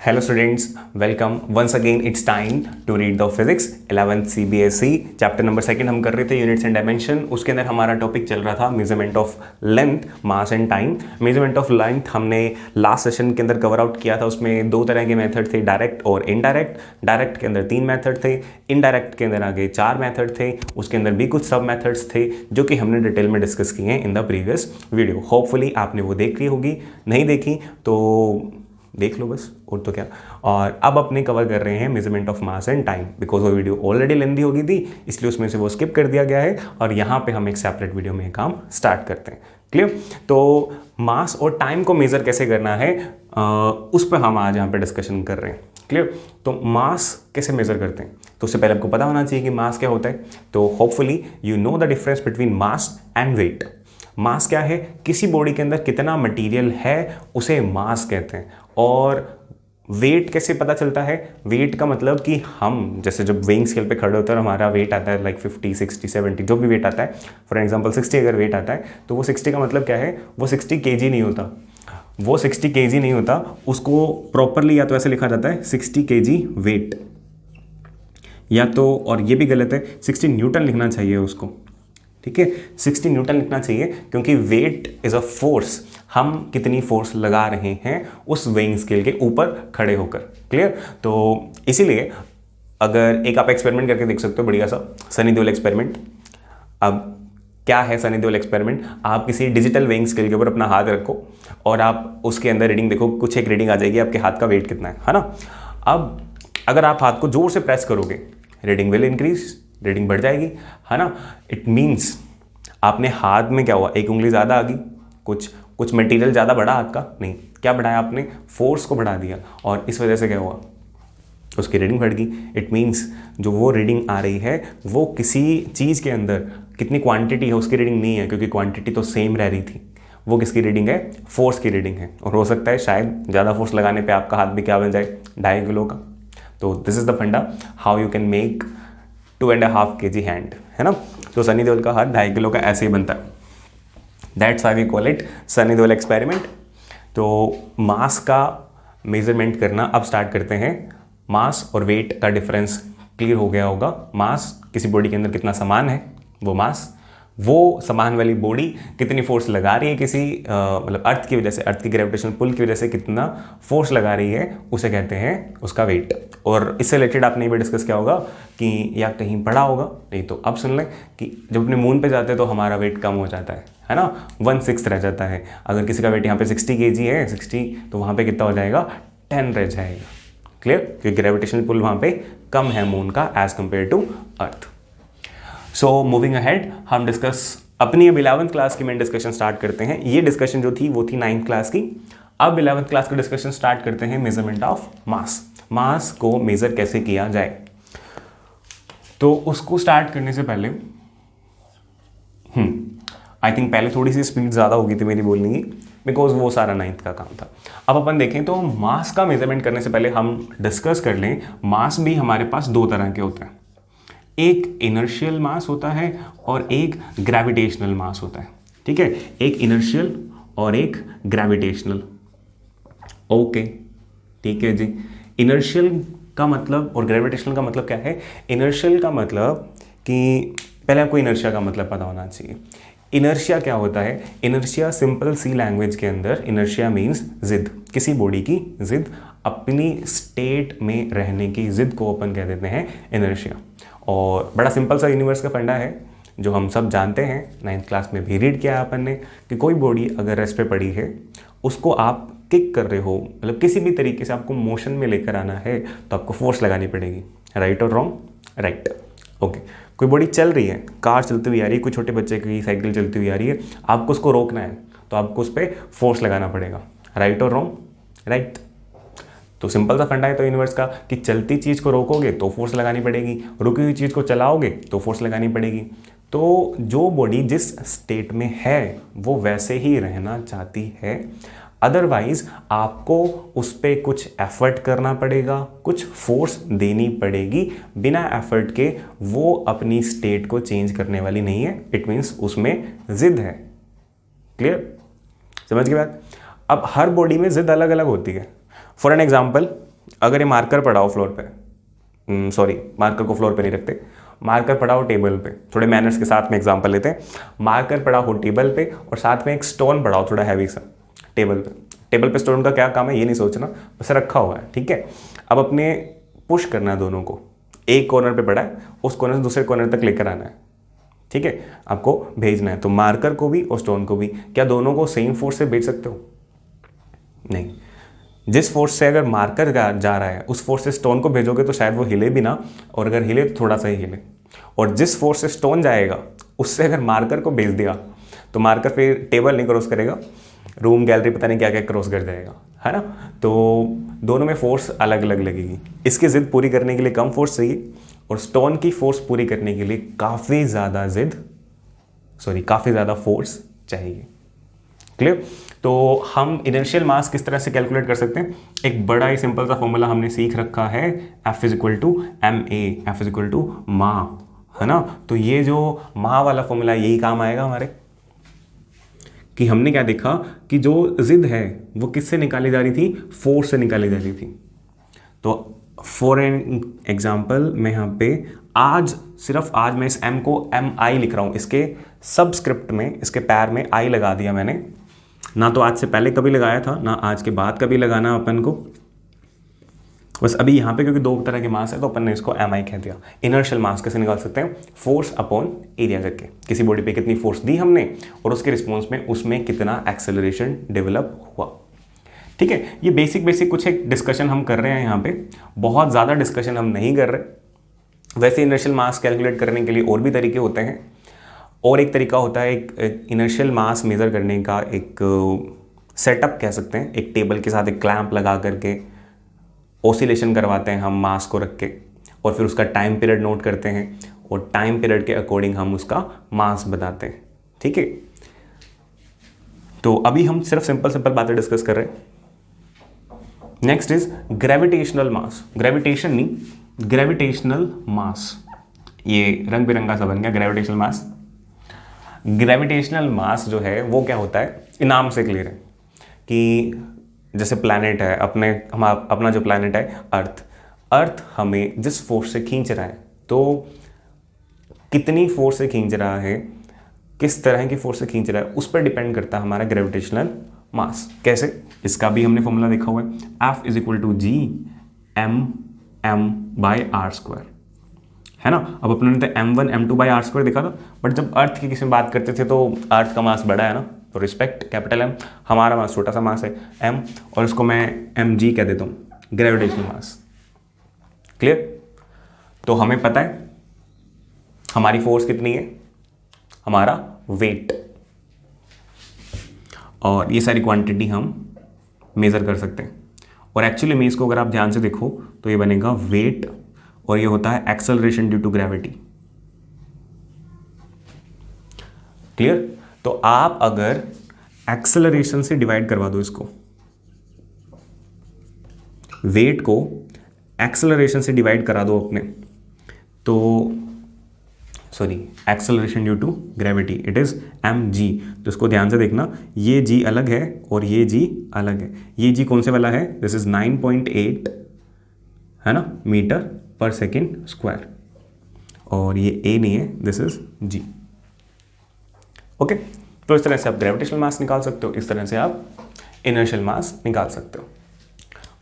Hello students, welcome once again. It's time to read the physics 11th CBSE chapter number second हम कर रहे थे units and dimension. उसके अंदर हमारा टॉपिक चल रहा था measurement of length, mass and time. Measurement of length हमने लास्ट सेशन के अंदर कवर आउट किया था। उसमें दो तरह के मेथड थे, डायरेक्ट और इनडायरेक्ट। डायरेक्ट के अंदर 3 मेथड थे, इनडायरेक्ट के अंदर आगे 4 मेथड थे। उसके अंदर भी कुछ सब मेथड्स थे जो कि हमने डिटेल में डिस्कस किए हैं in the previous video. Hopefully आपने वो देख ली होगी, नहीं देखी तो देख लो बस, और तो क्या। और अब अपने कवर कर रहे हैं measurement of mass and time, because वो वीडियो ऑलरेडी लेंदी होगी थी, इसलिए उसमें से वो स्किप कर दिया गया है और यहाँ पे हम एक सेपरेट वीडियो में काम स्टार्ट करते हैं। क्लियर? तो मास और टाइम को मेज़र कैसे करना है उस पर हम आज यहाँ पे डिस्कशन कर रहे हैं। क्लियर? तो मास कैसे मेज़र करते हैं, तो उससे पहले आपको पता होना चाहिए कि मास क्या होता है। तो hopefully you know the difference between mass and weight. Mass क्या है? किसी बॉडी के अंदर कितना मटेरियल है उसे मास कहते हैं। और वेट कैसे पता चलता है? वेट का मतलब कि हम जैसे जब वेइंग स्केल पे खड़े होते हैं और हमारा वेट आता है लाइक 50, 60, 70 जो भी वेट आता है, फॉर एग्जांपल 60 अगर वेट आता है तो वो 60 का मतलब क्या है? वो 60 kg नहीं होता, वो 60 kg नहीं होता, उसको प्रॉपरली या तो ऐसे लिखा जाता है 60 kg वेट, या तो, और ये भी गलत है, 60 न्यूटन लिखना चाहिए उसको। ठीक है, 60 न्यूटन लिखना चाहिए क्योंकि वेट इज अ फोर्स। हम कितनी फोर्स लगा रहे हैं उस वेइंग स्केल के ऊपर खड़े होकर। क्लियर? तो इसीलिए अगर एक आप एक्सपेरिमेंट करके देख सकते हो बढ़िया सा, सनी देओल एक्सपेरिमेंट। अब क्या है सनी देओल एक्सपेरिमेंट? आप किसी डिजिटल वेइंग स्केल के ऊपर अपना हाथ रखो और आप उसके अंदर रीडिंग देखो, कुछ एक रीडिंग आ जाएगी आपके हाथ का वेट कितना है ना। अब अगर आप हाथ को जोर से प्रेस करोगे, रीडिंग विल इंक्रीज, रीडिंग बढ़ जाएगी, है ना। इट मीन्स आपने हाथ में क्या हुआ, एक उंगली ज़्यादा आ गई, कुछ मटेरियल ज़्यादा बढ़ा हाथ का, नहीं, क्या बढ़ाया आपने? फोर्स को बढ़ा दिया, और इस वजह से क्या हुआ? उसकी रीडिंग बढ़ गई। इट मीन्स जो वो रीडिंग आ रही है वो किसी चीज़ के अंदर कितनी क्वांटिटी है उसकी रीडिंग नहीं है, क्योंकि क्वांटिटी तो सेम रह रही थी। वो किसकी रीडिंग है? फोर्स की रीडिंग है। और हो सकता है शायद ज़्यादा फोर्स लगाने पे आपका हाथ भी क्या बन जाए? 2.5 किलो का। तो दिस इज़ द फंडा how you can make 2.5 kg hand, है ना। तो सनी देओल का हाथ 2.5 किलो का ऐसे ही बनता है। That's why we call it Sunny Deol experiment. तो मास का मेजरमेंट करना अब स्टार्ट करते हैं। मास और वेट का डिफरेंस क्लियर हो गया होगा। मास किसी बॉडी के अंदर कितना सामान है, वो मास। वो सामान वाली बॉडी कितनी फोर्स लगा रही है किसी मतलब अर्थ की वजह से, अर्थ की ग्रेविटेशनल पुल की वजह से कितना फोर्स लगा रही है, उसे कहते हैं उसका वेट। और इससे रिलेटेड आपने ये भी डिस्कस किया होगा कि या कहीं पढ़ा होगा, नहीं तो अब सुन लें कि जब अपने मून पे जाते हैं तो हमारा वेट कम हो जाता है ना, 1/6 रह जाता है। अगर किसी का वेट यहाँ पे 60 kg है, 60, तो वहाँ पे कितना हो जाएगा? 10 रह जाएगा। क्लियर? क्योंकि ग्रेविटेशनल पुल वहाँ पे कम है मून का age compare to earth. So moving ahead, हम डिस्कस अपनी अब 11th क्लास की मेन डिस्कशन स्टार्ट करते हैं। ये डिस्कशन जो थी वो थी 9th क्लास की। अब 11th क्लास का डिस्कशन स्टार्ट करते हैं मेजरमेंट ऑफ मास। मास को मेजर कैसे किया जाए, तो उसको स्टार्ट करने से पहले आई थिंक पहले थोड़ी सी स्पीड ज़्यादा होगी थी मेरी बोलने की, बिकॉज वो सारा 9th का काम था। अब अपन देखें तो मास का मेजरमेंट करने से पहले हम डिस्कस कर लें, मास भी हमारे पास 2 तरह के होते हैं। एक इनर्शियल मास होता है और एक ग्रेविटेशनल मास होता है। ठीक है, एक इनर्शियल और एक ग्रेविटेशनल। ओके, ठीक है जी। इनर्शियल का मतलब और ग्रेविटेशनल का मतलब क्या है? इनर्शियल का मतलब कि पहले आपको इनर्शिया का मतलब पता होना चाहिए। इनर्शिया क्या होता है? इनर्शिया सिंपल सी लैंग्वेज के अंदर इनर्शिया मीन्स जिद, किसी बॉडी की जिद, अपनी स्टेट में रहने की जिद को अपन कह देते हैं इनर्शिया। और बड़ा सिंपल सा यूनिवर्स का फंडा है जो हम सब जानते हैं, 9th क्लास में भी रीड किया है अपन ने, कि कोई बॉडी अगर रेस्ट पे पड़ी है, उसको आप किक कर रहे हो, मतलब किसी भी तरीके से आपको मोशन में लेकर आना है, तो आपको फोर्स लगानी पड़ेगी। राइट और रॉन्ग? राइट। ओके, कोई बॉडी चल रही है, कार चलती हुई आ रही है, कोई छोटे बच्चे की साइकिल चलती हुई आ रही है, आपको उसको रोकना है तो आपको उस पर फोर्स लगाना पड़ेगा। राइट और रॉन्ग? राइट। तो सिंपल सा फंडा है तो यूनिवर्स का कि चलती चीज़ को रोकोगे तो फोर्स लगानी पड़ेगी, रुकी हुई चीज़ को चलाओगे तो फोर्स लगानी पड़ेगी। तो जो बॉडी जिस स्टेट में है वो वैसे ही रहना चाहती है, अदरवाइज आपको उस पर कुछ एफर्ट करना पड़ेगा, कुछ फोर्स देनी पड़ेगी। बिना एफर्ट के वो अपनी स्टेट को चेंज करने वाली नहीं है। इट मीन्स उसमें जिद है। क्लियर? समझ गए बात? अब हर बॉडी में जिद अलग अलग होती है। फॉर एन एग्जाम्पल, अगर ये मार्कर पड़ा हो फ्लोर पे, सॉरी मार्कर को फ्लोर पे नहीं रखते, मार्कर पड़ा हो टेबल पे, थोड़े मैनर्स के साथ में एग्जांपल लेते हैं। मार्कर पड़ा हो टेबल पे और साथ में एक स्टोन पड़ा हो थोड़ा हैवी सा टेबल पे। टेबल पे स्टोन का क्या काम है ये नहीं सोचना, बस रखा हुआ है, ठीक है। अब अपने पुश करना है दोनों को, एक कॉर्नर पे पड़ा है उस कॉर्नर से दूसरे कॉर्नर तक लेकर आना है, ठीक है, आपको भेजना है। तो मार्कर को भी और स्टोन को भी, क्या दोनों को सेम फोर्स से भेज सकते हो? नहीं। जिस फोर्स से अगर मार्कर जा रहा है उस फोर्स से स्टोन को भेजोगे तो शायद वो हिले भी ना, और अगर हिले तो थोड़ा सा ही हिले। और जिस फोर्स से स्टोन जाएगा उससे अगर मार्कर को भेज दिया तो मार्कर फिर टेबल नहीं क्रॉस करेगा, रूम गैलरी पता नहीं क्या क्या क्रॉस कर जाएगा, है ना। तो दोनों में फोर्स अलग अलग लगेगी। इसकी जिद पूरी करने के लिए कम फोर्स चाहिए और स्टोन की फोर्स पूरी करने के लिए काफ़ी ज़्यादा फोर्स चाहिए। क्लियर? तो हम इनर्शियल मास किस तरह से कैलकुलेट कर सकते हैं? एक बड़ा ही सिंपल सा फॉर्मूला हमने सीख रखा है, F is equal to ma, F is equal to मा, है ना। तो ये जो मा वाला फॉर्मूला यही काम आएगा हमारे, कि हमने क्या देखा कि जो जिद है वो किससे निकाली जा रही थी? फोर्स से निकाली जा रही थी। तो फॉर एन एग्जाम्पल मैं यहाँ पे सिर्फ आज मैं इस m को mi लिख रहा हूँ, इसके सबस्क्रिप्ट में, इसके पैर में i लगा दिया मैंने, ना तो आज से पहले कभी लगाया था ना आज के बाद कभी लगाना अपन को, बस अभी यहाँ पे क्योंकि दो तरह के मास है तो अपन ने इसको mi कह दिया। इनर्शियल मास कैसे निकाल सकते हैं? फोर्स अपॉन एरिया करके, किसी बॉडी पे कितनी फोर्स दी हमने और उसके रिस्पॉन्स में उसमें कितना एक्सेलरेशन डेवलप हुआ, ठीक है। ये बेसिक कुछ एक डिस्कशन हम कर रहे हैं यहाँ पे, बहुत ज़्यादा डिस्कशन हम नहीं कर रहे। वैसे इनर्शियल मास कैलकुलेट करने के लिए और भी तरीके होते हैं, और एक तरीका होता है एक इनर्शियल मास मेज़र करने का एक सेटअप कह सकते हैं। एक टेबल के साथ एक क्लैंप लगा करके ऑसिलेशन करवाते हैं हम मास को रख के, और फिर उसका टाइम पीरियड नोट करते हैं और टाइम पीरियड के अकॉर्डिंग हम उसका मास बताते हैं, ठीक है। तो अभी हम सिर्फ सिंपल बातें डिस्कस कर रहे हैं। Next is gravitational mass, gravitational mass, ये रंग बिरंगा सा बन गया ग्रेविटेशनल मास। ग्रेविटेशनल मास जो है वो क्या होता है, नाम से क्लियर है कि जैसे प्लैनेट है अपना जो प्लैनेट है अर्थ हमें जिस फोर्स से खींच रहा है, तो कितनी फोर्स से खींच रहा है, किस तरह की फोर्स से खींच रहा है, उस पर डिपेंड करता है हमारा ग्रेविटेशनल मास। कैसे? इसका भी हमने फॉर्मूला देखा हुआ है, F is equal to G m by R square, है ना। अब अपने ने तो m1 m2 by R square देखा था, बट जब अर्थ की किसी में बात करते थे तो अर्थ का मास बड़ा है ना, तो रिस्पेक्ट कैपिटल M, हमारा मास छोटा सा मास है m, और इसको मैं mg कह देता हूँ, ग्रेविटेशनल मास। क्लियर? तो हमें पता है हमारी फोर्स कितनी है, हमारा वेट, और ये सारी क्वांटिटी हम मेज़र कर सकते हैं। और एक्चुअली में इसको अगर आप ध्यान से देखो तो ये बनेगा वेट, और ये होता है acceleration due to gravity. Clear? तो आप अगर एक्सेलरेशन से डिवाइड करवा दो इसको, वेट को एक्सेलरेशन से डिवाइड करा दो अपने, तो acceleration due to gravity it is mg। तो इसको ध्यान से देखना, ये g अलग है और ये g अलग है। ये g कौन से वाला है? दिस इज 9.8, है ना, मीटर पर सेकेंड स्क्वायर, और ये a नहीं है, दिस इज g। ओके, तो इस तरह से आप ग्रेविटेशनल मास निकाल सकते हो, इस तरह से आप इनर्शियल मास निकाल सकते हो।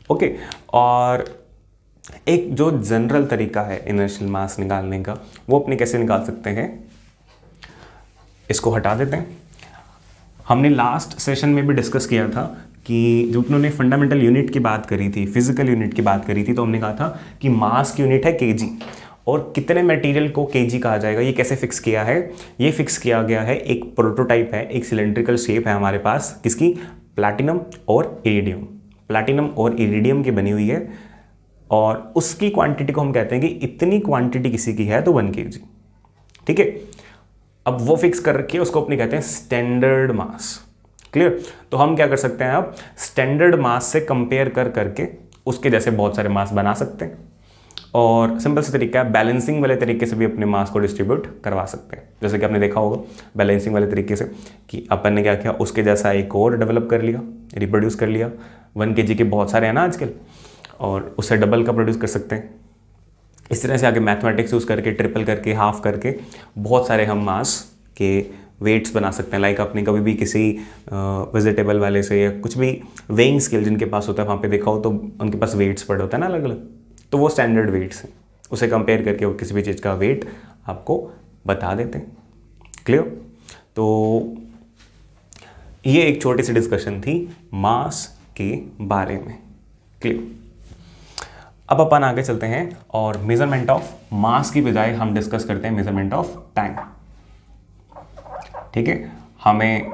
ओके, और एक जो जनरल तरीका है इनर्शियल मास निकालने का, वो अपने कैसे निकाल सकते हैं, इसको हटा देते हैं। हमने लास्ट सेशन में भी डिस्कस किया था कि जो उन्होंने फंडामेंटल यूनिट की बात करी थी, फिजिकल यूनिट की बात करी थी, तो हमने कहा था कि मास की यूनिट है केजी, और कितने मटेरियल को केजी कहा जाएगा, ये कैसे फिक्स किया है? ये फिक्स किया गया है, एक प्रोटोटाइप है, एक सिलेंड्रिकल शेप है हमारे पास, किसकी? प्लैटिनम और इरिडियम, प्लैटिनम और इरिडियम की बनी हुई है, और उसकी क्वांटिटी को हम कहते हैं कि इतनी क्वांटिटी किसी की है तो 1 kg, ठीक है। अब वो फिक्स कर रखी है, उसको अपने कहते हैं स्टैंडर्ड मास। क्लियर? तो हम क्या कर सकते हैं, अब स्टैंडर्ड मास से कंपेयर करके उसके जैसे बहुत सारे मास बना सकते हैं, और सिंपल सा तरीका है, बैलेंसिंग वाले तरीके से भी अपने मास को डिस्ट्रीब्यूट करवा सकते हैं। जैसे कि आपने देखा होगा बैलेंसिंग वाले तरीके से कि अपन ने क्या किया, उसके जैसा एक और डेवलप कर लिया, रिप्रोड्यूस कर लिया, 1 kg के बहुत सारे हैं ना आजकल, और उससे डबल का प्रोड्यूस कर सकते हैं। इस तरह से आगे मैथमेटिक्स यूज़ करके, ट्रिपल करके, हाफ करके बहुत सारे हम मास के वेट्स बना सकते हैं। लाइक आपने कभी भी किसी वेजिटेबल वाले से या कुछ भी वेइंग स्केल जिनके पास होता है वहाँ पे देखा हो तो उनके पास वेट्स पड़े होते हैं ना अलग अलग, तो वो स्टैंडर्ड वेट्स हैं, उसे कंपेयर करके वो किसी भी चीज़ का वेट आपको बता देते हैं। क्लियर? तो ये एक छोटी सी डिस्कशन थी मास के बारे में। क्लियर? अब अपन आगे चलते हैं और मेजरमेंट ऑफ मास की बजाय हम डिस्कस करते हैं मेजरमेंट ऑफ टाइम। ठीक है, हमें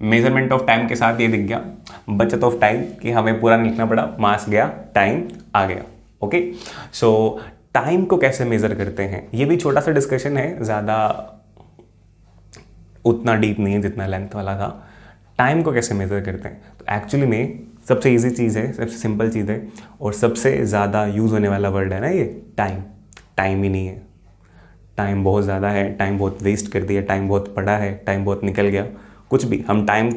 मेजरमेंट ऑफ टाइम के साथ ये दिख गया बचत ऑफ टाइम कि हमें पूरा नहीं लिखना पड़ा, मास गया, टाइम आ गया। ओके, सो टाइम को कैसे मेजर करते हैं, ये भी छोटा सा डिस्कशन है, ज़्यादा उतना डीप नहीं है जितना लेंथ वाला था। टाइम को कैसे मेजर करते हैं, तो एक्चुअली में सबसे इजी चीज़ है, सबसे सिंपल चीज़ है और सबसे ज़्यादा यूज़ होने वाला वर्ड है ना ये टाइम। टाइम ही नहीं है, टाइम बहुत ज़्यादा है, टाइम बहुत वेस्ट कर दिया, टाइम बहुत पड़ा है, टाइम बहुत निकल गया, कुछ भी हम टाइम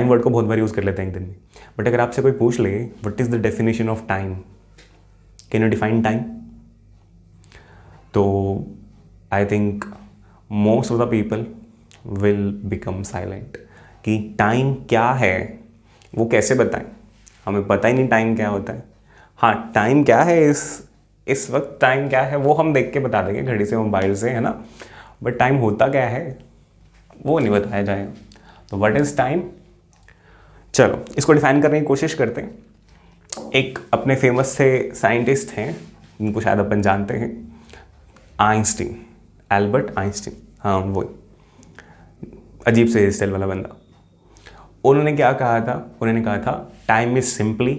वर्ड को बहुत बार यूज़ कर लेते हैं एक दिन में। बट अगर आपसे कोई पूछ ले what is the definition of time, can you define time, तो I think most of the people will become silent कि टाइम क्या है वो कैसे बताएं, हमें पता ही नहीं टाइम क्या होता है। हाँ, टाइम क्या है, इस वक्त टाइम क्या है वो हम देख के बता देंगे घड़ी से, मोबाइल से, है ना, बट टाइम होता क्या है वो नहीं बताया जाएगा। तो व्हाट इज़ टाइम, चलो इसको डिफाइन करने की कोशिश करते हैं। एक अपने फेमस से साइंटिस्ट हैं जिनको शायद अपन जानते हैं, आइंस्टीन, एल्बर्ट आइंस्टीन, हाँ वही, अजीब से हेयर स्टाइल वाला बंदा। उन्होंने क्या कहा था, उन्होंने कहा था time is simply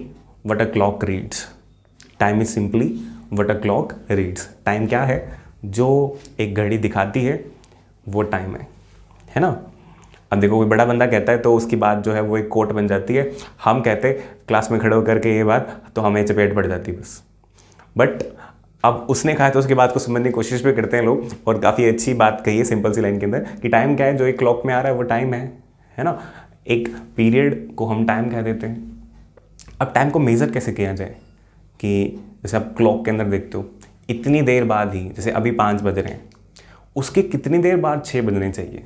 what a clock reads. Time is simply what a clock reads. Time क्या है, जो एक घड़ी दिखाती है वो टाइम है ना। अब देखो कोई बड़ा बंदा कहता है तो उसकी बात जो है वो एक कोट बन जाती है, हम कहते क्लास में खड़े होकर के ये बात तो हमें चपेट पड़ जाती है बस। बट अब उसने कहा तो उसकी बात को समझने की कोशिश भी करते हैं लोग, और काफ़ी अच्छी बात कही है सिंपल सी लाइन के अंदर कि टाइम क्या है, जो एक क्लॉक में आ रहा है वो टाइम है ना। एक पीरियड को हम टाइम कह देते हैं। अब टाइम को मेज़र कैसे किया जाए कि जैसे आप क्लॉक के अंदर देखते हो इतनी देर बाद ही, जैसे अभी 5 बज रहे हैं, उसके कितनी देर बाद 6 बजने चाहिए,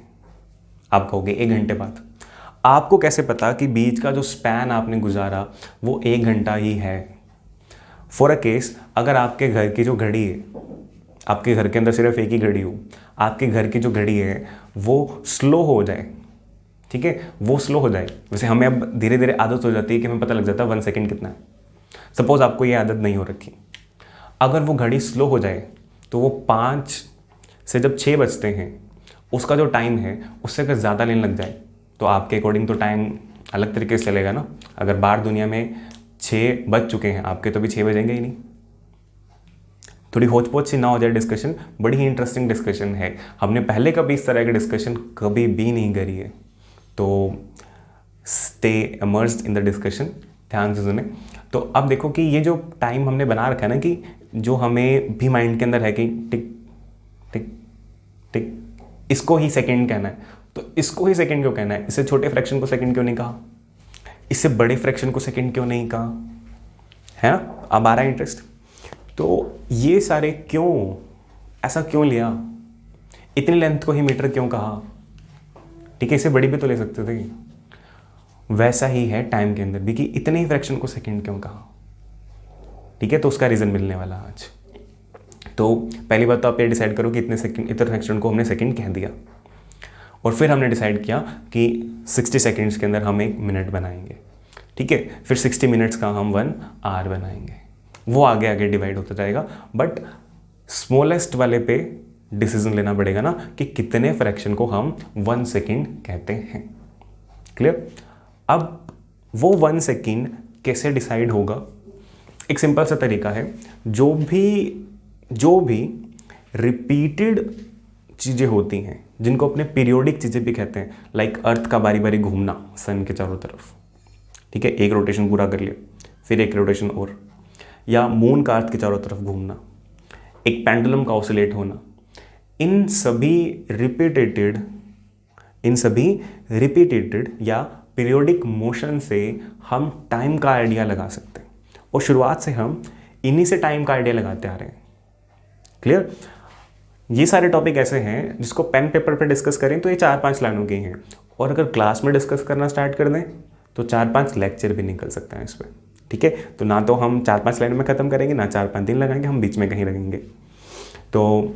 आप कहोगे 1 घंटे बाद। आपको कैसे पता कि बीच का जो स्पैन आपने गुजारा वो 1 घंटा ही है। फॉर अ केस, अगर आपके घर की जो घड़ी है, आपके घर के अंदर सिर्फ एक ही घड़ी हो, आपके घर की जो घड़ी है वो स्लो हो जाए, ठीक है, वो स्लो हो जाए, वैसे हमें अब धीरे धीरे आदत हो जाती है कि हमें पता लग जाता है 1 सेकेंड कितना है। सपोज आपको ये आदत नहीं हो रखी, अगर वो घड़ी स्लो हो जाए तो वो 5 से जब 6 बजते हैं उसका जो टाइम है उससे अगर ज़्यादा लेने लग जाए तो आपके अकॉर्डिंग तो टाइम अलग तरीके से चलेगा ना। अगर बाहर दुनिया में 6 बज चुके हैं, आपके तो भी 6 बजेंगे ही नहीं। थोड़ी होच पोच सी ना हो जाए डिस्कशन, बड़ी ही इंटरेस्टिंग डिस्कशन है, हमने पहले कभी इस तरह की डिस्कशन कभी भी नहीं करी है, तो stay immersed in the discussion, ध्यान से सुने। तो अब देखो कि ये जो टाइम हमने बना रखा है ना, कि जो हमें भी माइंड के अंदर है कि टिक टिक टिक, इसको ही सेकंड कहना है, तो इसको ही सेकंड क्यों कहना है, इससे छोटे फ्रैक्शन को सेकंड क्यों नहीं कहा, इससे बड़े फ्रैक्शन को सेकंड क्यों नहीं कहा, है ना। अब आ रहा है इंटरेस्ट। तो ये सारे क्यों, ऐसा क्यों लिया, इतनी लेंथ को ही मीटर क्यों कहा, ठीक है, इसे बड़ी भी तो ले सकते थे। वैसा ही है टाइम के अंदर भी कि इतने ही फ्रैक्शन को सेकंड क्यों कहा, ठीक है, तो उसका रीज़न मिलने वाला आज। तो पहली बात तो आप ये डिसाइड करो कि इतने फ्रैक्शन को हमने सेकंड कह दिया, और फिर हमने डिसाइड किया कि 60 सेकंड्स के अंदर हम 1 मिनट बनाएंगे, ठीक है, फिर 60 मिनट्स का हम 1 आवर बनाएंगे, वो आगे आगे डिवाइड होता जाएगा। बट स्मॉलेस्ट वाले पे डिसीजन लेना पड़ेगा ना कि कितने फ्रैक्शन को हम 1 सेकेंड कहते हैं। क्लियर? अब वो 1 सेकेंड कैसे डिसाइड होगा, एक सिंपल सा तरीका है, जो भी रिपीटेड चीज़ें होती हैं जिनको अपने पीरियोडिक चीज़ें भी कहते हैं, लाइक अर्थ का बारी बारी घूमना सन के चारों तरफ, ठीक है, एक रोटेशन पूरा कर लिया, फिर एक रोटेशन और, या मून का अर्थ के चारों तरफ घूमना, एक पेंडुलम का ऑसिलेट होना, इन सभी रिपीटेटेड या पीरियोडिक मोशन से हम टाइम का आइडिया लगा सकते हैं। और शुरुआत से हम इन्हीं से टाइम का आइडिया लगाते आ रहे हैं। क्लियर? ये सारे टॉपिक ऐसे हैं जिसको पेन पेपर पे डिस्कस करें तो ये 4-5 लाइनों के हैं, और अगर क्लास में डिस्कस करना स्टार्ट कर दें तो 4-5 लेक्चर भी निकल सकते हैं इस पर। ठीक है, तो ना तो हम 4-5 लाइन में ख़त्म करेंगे, ना 4-5 दिन लगाएंगे, हम बीच में कहीं लगेंगे। तो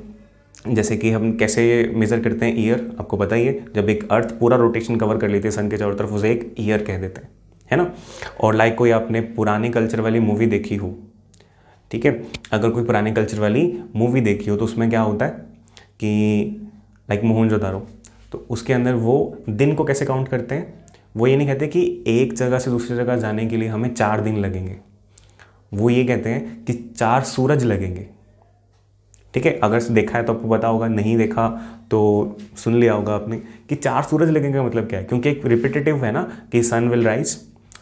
जैसे कि हम कैसे मेज़र करते हैं ईयर, आपको पता ही है, जब एक अर्थ पूरा रोटेशन कवर कर लेती है सन के चारों तरफ, उसे एक ईयर कह देते हैं, है ना। और लाइक कोई आपने पुरानी कल्चर वाली मूवी देखी हो, ठीक है, अगर कोई पुराने कल्चर वाली मूवी देखी हो तो उसमें क्या होता है कि लाइक मोहनजोदारो, तो उसके अंदर वो दिन को कैसे काउंट करते हैं, वो ये नहीं कहते कि एक जगह से दूसरी जगह जाने के लिए हमें 4 दिन लगेंगे, वो ये कहते हैं कि 4 सूरज लगेंगे। ठीक है, अगर देखा है तो आपको पता होगा, नहीं देखा तो सुन लिया होगा आपने कि 4 सूरज लगेंगे मतलब क्या है, क्योंकि एक रिपीटेटिव है ना कि sun will rise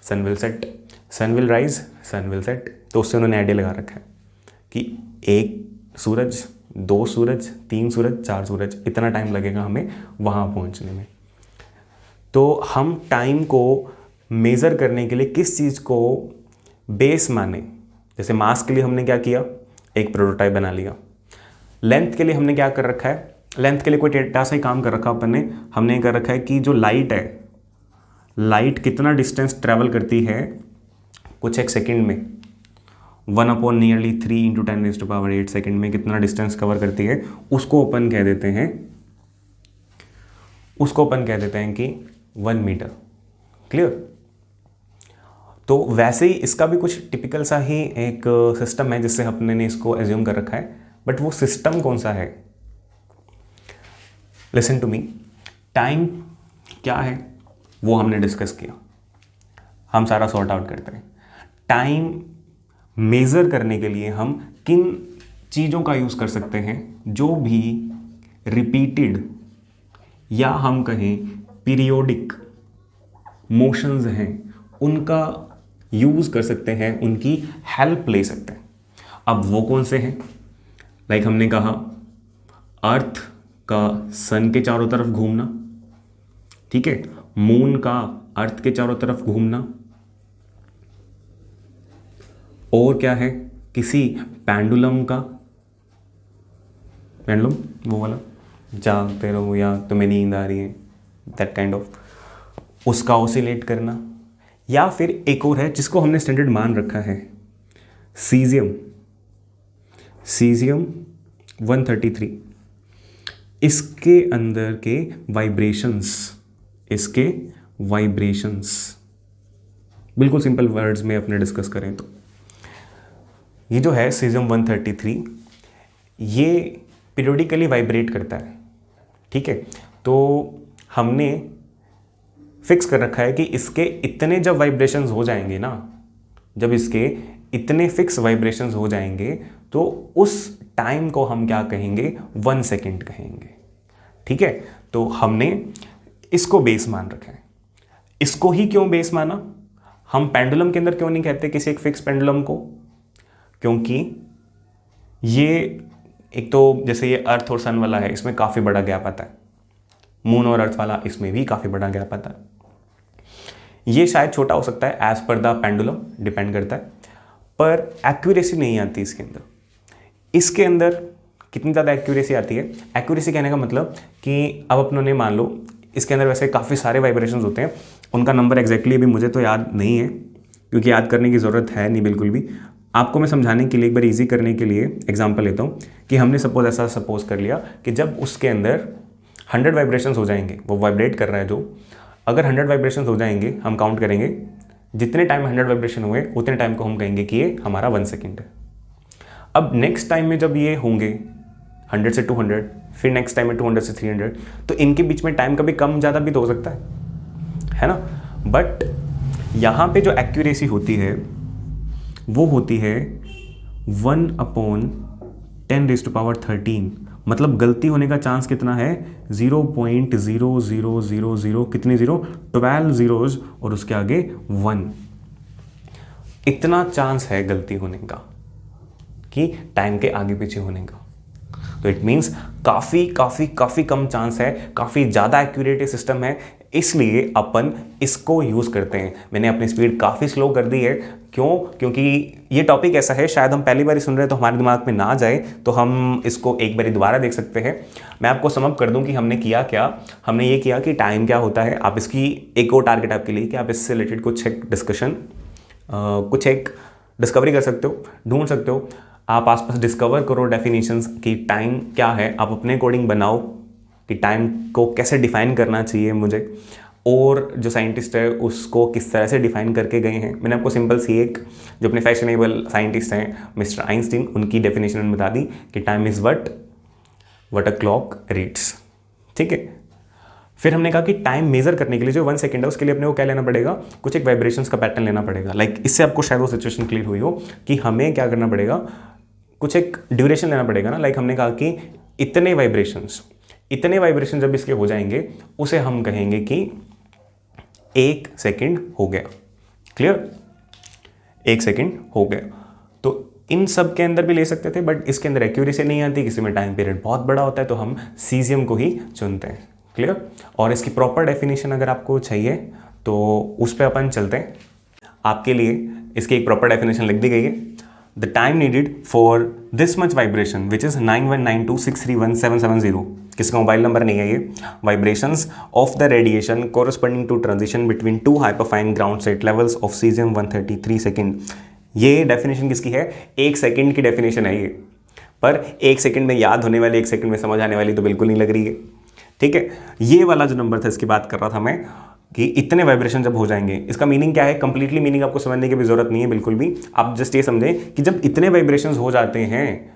sun will set, sun will rise sun will set, तो उससे उन्होंने आइडिया लगा रखा है कि 1 सूरज, 2 सूरज, 3 सूरज, 4 सूरज, इतना टाइम लगेगा हमें वहाँ पहुँचने में। तो हम टाइम को मेज़र करने के लिए किस चीज़ को बेस माने, जैसे मास के लिए हमने क्या किया, एक प्रोटोटाइप बना लिया। लेंथ के लिए हमने क्या कर रखा है, लेंथ के लिए कोई डेटा से काम कर रखा अपन ने, हमने कर रखा है कि जो लाइट है, लाइट कितना डिस्टेंस ट्रैवल करती है कुछ एक सेकंड में, 1/3 × 10⁸ सेकंड में कितना डिस्टेंस कवर करती है, उसको अपन कह देते हैं कि 1 मीटर। क्लियर? तो वैसे ही इसका भी कुछ टिपिकल सा ही एक सिस्टम है जिससे अपने ने इसको एज्यूम कर रखा है, बट वो सिस्टम कौन सा है, लिसन टू मी। टाइम क्या है वो हमने डिस्कस किया, हम सारा सॉर्ट आउट करते हैं। टाइम मेज़र करने के लिए हम किन चीज़ों का यूज़ कर सकते हैं, जो भी रिपीटेड या हम कहें पीरियोडिक मोशंस हैं उनका यूज़ कर सकते हैं, उनकी हेल्प ले सकते हैं। अब वो कौन से हैं, लाइक हमने कहा अर्थ का सन के चारों तरफ घूमना, ठीक है, मून का अर्थ के चारों तरफ घूमना, और क्या है, किसी पेंडुलम का, पेंडुलम वो वाला जागते रहो या तुम्हें नींद आ रही है, दैट काइंड ऑफ, उसका ऑसिलेट करना, या फिर एक और है जिसको हमने स्टैंडर्ड मान रखा है, सीजियम 133, इसके अंदर के वाइब्रेशंस, बिल्कुल सिंपल वर्ड्स में अपने डिस्कस करें तो ये जो है सीजियम 133, ये पीरियोडिकली वाइब्रेट करता है। ठीक है, तो हमने फिक्स कर रखा है कि इसके इतने जब वाइब्रेशंस हो जाएंगे ना, जब इसके इतने फिक्स वाइब्रेशंस हो जाएंगे तो उस टाइम को हम क्या कहेंगे, 1 सेकेंड कहेंगे। ठीक है, तो हमने इसको बेस मान रखा है। इसको ही क्यों बेस माना, हम पेंडुलम के अंदर क्यों नहीं कहते किसी एक फिक्स पेंडुलम को, क्योंकि ये एक तो जैसे ये अर्थ और सन वाला है, इसमें काफ़ी बड़ा गैप आता है, मून और अर्थ वाला इसमें भी काफ़ी बड़ा गैप आता है। ये शायद छोटा हो सकता है, as per the pendulum depend करता है, पर एक्यूरेसी नहीं आती इसके अंदर। इसके अंदर कितनी ज़्यादा एक्यूरेसी आती है, एक्यूरेसी कहने का मतलब कि अब अपनों ने मान लो इसके अंदर वैसे काफ़ी सारे वाइब्रेशंस होते हैं, उनका नंबर एग्जैक्टली भी मुझे तो याद नहीं है, क्योंकि याद करने की ज़रूरत है नहीं बिल्कुल भी। आपको मैं समझाने के लिए, एक बार ईजी करने के लिए एग्जांपल लेता हूँ कि हमने सपोज कर लिया कि जब उसके अंदर 100 वाइब्रेशंस हो जाएंगे, वो वाइब्रेट कर रहा है जो, अगर 100 वाइब्रेशंस हो जाएंगे, हम काउंट करेंगे, जितने टाइम 100 वाइब्रेशन हुए उतने टाइम को हम कहेंगे कि ये हमारा 1 सेकेंड है। अब नेक्स्ट टाइम में जब ये होंगे 100 से 200, फिर नेक्स्ट टाइम में 200 से 300, तो इनके बीच में टाइम कभी कम ज़्यादा भी तो हो सकता है ना। बट यहाँ पे जो एक्यूरेसी होती है वो होती है 1/10⁻13, मतलब गलती होने का चांस कितना है, 0.0000 कितनी जीरो, 12 zeros और उसके आगे 1, इतना चांस है गलती होने का कि टाइम के आगे पीछे होने का। तो इट मीन्स काफ़ी कम चांस है, काफ़ी ज़्यादा एक्यूरेट सिस्टम है, इसलिए अपन इसको यूज़ करते हैं। मैंने अपनी स्पीड काफ़ी स्लो कर दी है क्यों? क्योंकि ये टॉपिक ऐसा है, शायद हम पहली बार सुन रहे हैं तो हमारे दिमाग में ना जाए, तो हम इसको एक बार दोबारा देख सकते हैं। मैं आपको समअप कर दूं कि हमने किया क्या। हमने ये किया कि टाइम क्या होता है। आप इसकी एक और टारगेट आपके लिए कि आप इससे रिलेटेड कुछ एक डिस्कशन, कुछ एक डिस्कवरी कर सकते हो, ढूंढ सकते हो। आप आसपास डिस्कवर करो डेफिनेशंस कि टाइम क्या है, आप अपने अकॉर्डिंग बनाओ कि टाइम को कैसे डिफाइन करना चाहिए मुझे, और जो साइंटिस्ट है उसको किस तरह से डिफाइन करके गए हैं। मैंने आपको सिंपल सी एक, जो अपने फैशनेबल साइंटिस्ट हैं मिस्टर आइंस्टीन, उनकी डेफिनेशन बता दी कि time is what a clock reads. ठीक है। फिर हमने कहा कि टाइम मेजर करने के लिए जो 1 सेकेंड है उसके लिए अपने को क्या लेना पड़ेगा, कुछ एक वाइब्रेशंस का पैटर्न लेना पड़ेगा। लाइक इससे आपको शायद वो सिचुएशन क्लियर हुई हो कि हमें क्या करना पड़ेगा, कुछ एक ड्यूरेशन लेना पड़ेगा ना। लाइक हमने कहा कि इतने वाइब्रेशन जब इसके हो जाएंगे उसे हम कहेंगे कि 1 सेकेंड हो गया। क्लियर? 1 सेकेंड हो गया। तो इन सब के अंदर भी ले सकते थे, बट इसके अंदर एक्यूरेसी नहीं आती, किसी में टाइम पीरियड बहुत बड़ा होता है, तो हम सीजियम को ही चुनते हैं। क्लियर? और इसकी प्रॉपर डेफिनेशन अगर आपको चाहिए तो उस पर अपन चलते हैं। आपके लिए इसकी एक प्रॉपर डेफिनेशन लिख दी गई है। The time needed for this much vibration which is 9192631770, किसका मोबाइल नंबर नहीं है ये, vibrations of the radiation corresponding to transition between 2 hyperfine ground state levels of caesium 133 second. ये डेफिनेशन किसकी है? 1 सेकेंड की डेफिनेशन है ये, पर 1 सेकेंड में याद होने वाली, 1 सेकेंड में समझ आने वाली तो बिल्कुल नहीं लग रही है। ठीक है। ये वाला जो नंबर था इसकी बात कर रहा था मैं, कि इतने वाइब्रेशन जब हो जाएंगे, इसका मीनिंग क्या है, कंप्लीटली मीनिंग आपको समझने की भी जरूरत नहीं है बिल्कुल भी। आप जस्ट ये समझें कि जब इतने वाइब्रेशंस हो जाते हैं,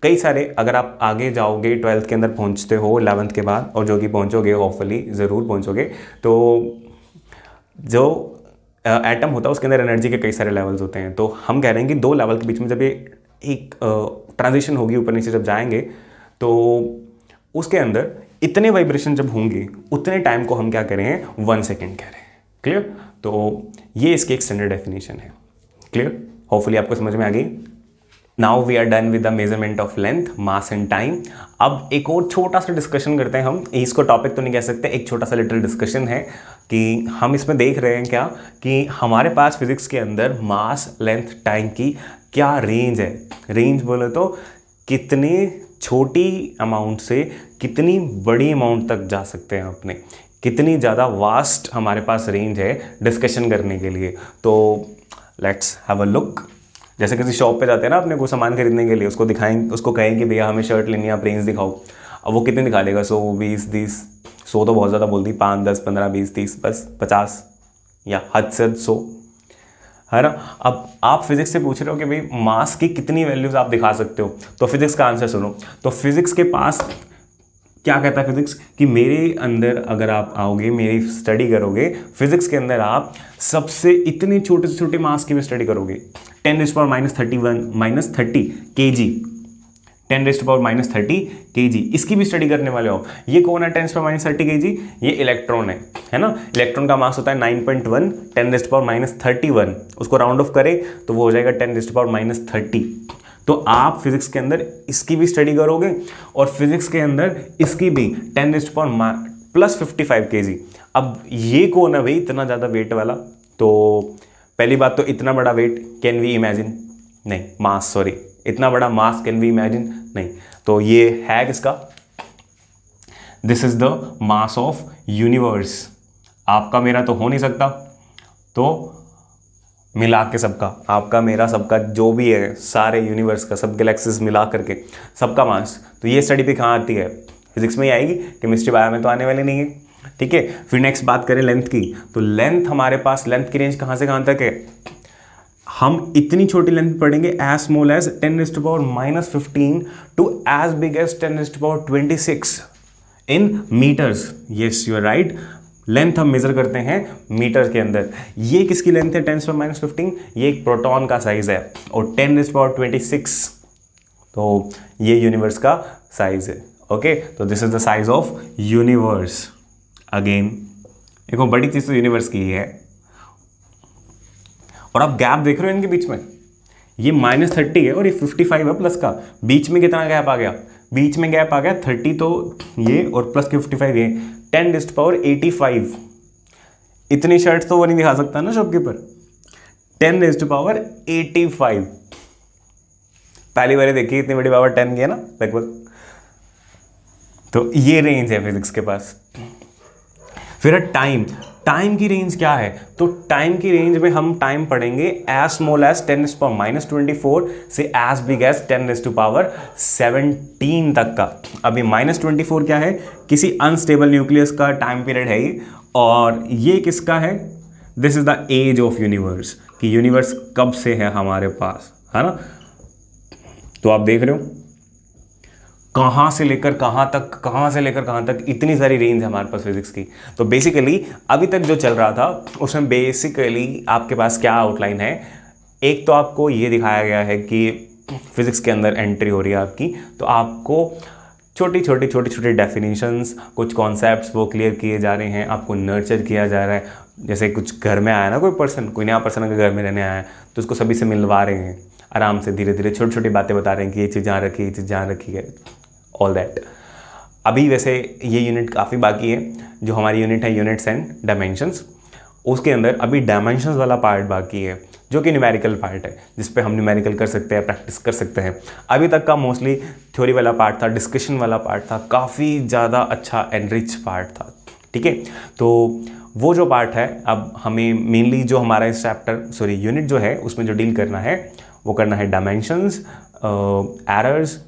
कई सारे, अगर आप आगे जाओगे 12th के अंदर पहुंचते हो 11th के बाद, और जो कि पहुंचोगे होपफुली ज़रूर पहुंचोगे, तो जो एटम होता है उसके अंदर एनर्जी के कई सारे लेवल्स होते हैं। तो हम कह रहे हैं कि 2 लेवल के बीच में जब ये एक ट्रांजिशन होगी, ऊपर नीचे जब जाएंगे, तो उसके अंदर इतने वाइब्रेशन जब होंगे उतने टाइम को हम क्या कह रहे हैं, 1 सेकेंड कह रहे हैं। क्लियर? तो ये इसकी एक स्टैंडर्ड डेफिनेशन है। क्लियर? होपफुली आपको समझ में आ गई। Now we are done with the measurement of length, mass and time. अब एक और छोटा सा डिस्कशन करते हैं हम, इसको टॉपिक तो नहीं कह सकते, एक छोटा सा लिटिल डिस्कशन है कि हम इसमें देख रहे हैं क्या, कि हमारे पास फिजिक्स के अंदर मास, लेंथ, टाइम की क्या रेंज है। रेंज बोले तो कितने छोटी अमाउंट से कितनी बड़ी अमाउंट तक जा सकते हैं अपने, कितनी ज़्यादा वास्ट हमारे पास रेंज है डिस्कशन करने के लिए। तो लेट्स हैव अ लुक। जैसे किसी शॉप पे जाते हैं ना अपने को सामान खरीदने के लिए, उसको दिखाएं, उसको कहें कि भैया हमें शर्ट लेनी है, आप रेंज दिखाओ। अब वो कितने दिखा देगा, 100, 20, 30, 100 तो बहुत ज़्यादा बोल दी, 5, 10, 15, 20, 30, बस 50 या हद से 100, है ना। अब आप फिजिक्स से पूछ रहे हो कि भाई मास की कितनी वैल्यूज आप दिखा सकते हो, तो फिजिक्स का आंसर सुनो। तो फिजिक्स के पास क्या कहता है फिजिक्स, कि मेरे अंदर अगर आप आओगे, मेरी स्टडी करोगे, फिजिक्स के अंदर आप सबसे इतनी छोटे से छोटे मास की भी स्टडी करोगे। 10⁻31 kg, 10⁻30 kg, इसकी भी स्टडी करने वाले हो। ये कौन है 10⁻30 kg? ये इलेक्ट्रॉन है ना। इलेक्ट्रॉन का मास होता है 9.1, 10⁻31, उसको राउंड ऑफ करें तो वो हो जाएगा 10⁻30। तो आप फिजिक्स के अंदर इसकी भी स्टडी करोगे, और फिजिक्स के अंदर इसकी भी 10⁻+55 kg। अब ये कौन है भाई इतना ज़्यादा वेट वाला? तो पहली बात तो इतना बड़ा वेट कैन वी इमेजिन नहीं, मास, सॉरी, इतना बड़ा मास कैन वी इमेजिन नहीं। तो ये है किसका? This is the mass of universe. आपका मेरा तो हो नहीं सकता, तो मिला के सबका, आपका मेरा सबका जो भी है, सारे यूनिवर्स का, सब गैलेक्सीज मिला करके सबका मास। तो ये स्टडी भी कहाँ आती है? फिजिक्स में ही आएगी, केमिस्ट्री बायो में तो आने वाली नहीं है। ठीक है। फिर नेक्स्ट बात करें लेंथ की, तो लेंथ हमारे पास, लेंथ की रेंज कहाँ से कहाँ तक है? हम इतनी छोटी लेंथ पढ़ेंगे, as small as 10⁻⁻15 to as big as 10⁻26 in metres. Yes, you are right. Length हम मेजर करते हैं मीटर के अंदर। ये किसकी लेंथ है 10⁻15? ये एक प्रोटॉन का साइज है, और 10⁻26 तो ये यूनिवर्स का साइज है। ओके, तो this is the size of universe. Again देखो, बड़ी चीज तो यूनिवर्स की ही है। और आप गैप देख रहे हो इनके बीच में, ये -30 है और ये 55 है प्लस का। बीच में कितना गैप आ गया? बीच में गैप आ गया 30, तो ये और प्लस के 55 ये 10⁻85। इतनी शर्ट तो वो नहीं दिखा सकता ना शॉपकीपर, 10⁻85। पहली बार देखी इतनी बड़ी पावर 10 की है ना लगभग। तो ये रेंज है फिजिक्स के पास। फिर टाइम, टाइम की रेंज क्या है? तो टाइम की रेंज में हम टाइम पढ़ेंगे एज स्मॉल एज 10⁻24 से एज बिग एज 10⁻17 तक का। अभी -24 क्या है? किसी अनस्टेबल न्यूक्लियस का टाइम पीरियड है ये। और ये किसका है? This is the age of universe, कि यूनिवर्स कब से है हमारे पास, है ना। तो आप देख रहे हो कहाँ से लेकर कहाँ तक, कहाँ से लेकर कहाँ तक, इतनी सारी रेंज है हमारे पास फिजिक्स की। तो बेसिकली अभी तक जो चल रहा था उसमें बेसिकली आपके पास क्या आउटलाइन है? एक तो आपको ये दिखाया गया है कि फिजिक्स के अंदर एंट्री हो रही है आपकी, तो आपको छोटी छोटी डेफिनेशंस, कुछ कॉन्सेप्ट्स वो क्लियर किए जा रहे हैं, आपको नर्चर किया जा रहा है। जैसे कुछ घर में आया ना कोई पर्सन, कोई नया पर्सन अगर घर में रहने आया है तो उसको सभी से मिलवा रहे हैं आराम से, धीरे धीरे छोटी छोटी बातें बता रहे हैं कि ये चीज़ जहाँ रखी है, ये चीज़ जहाँ रखी है, ऑल दैट। अभी वैसे ये यूनिट काफ़ी बाकी है, जो हमारी यूनिट है यूनिट्स एंड डायमेंशंस, उसके अंदर अभी डायमेंशंस वाला पार्ट बाकी है जो कि न्यूमेरिकल पार्ट है, जिस पे हम न्यूमेरिकल कर सकते हैं, प्रैक्टिस कर सकते हैं। अभी तक का मोस्टली थ्योरी वाला पार्ट था, डिस्कशन वाला पार्ट था, काफ़ी ज़्यादा अच्छा एनरिच पार्ट था, ठीक है। तो वो जो पार्ट है, अब हमें मेनली जो हमारा इस चैप्टर यूनिट जो है उसमें जो डील करना है वो करना है डायमेंशंस, एरर्स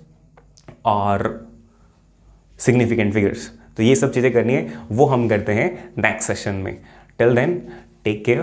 और सिग्निफिकेंट फिगर्स। तो ये सब चीज़ें करनी है, वो हम करते हैं नेक्स्ट सेशन में। Till then take care.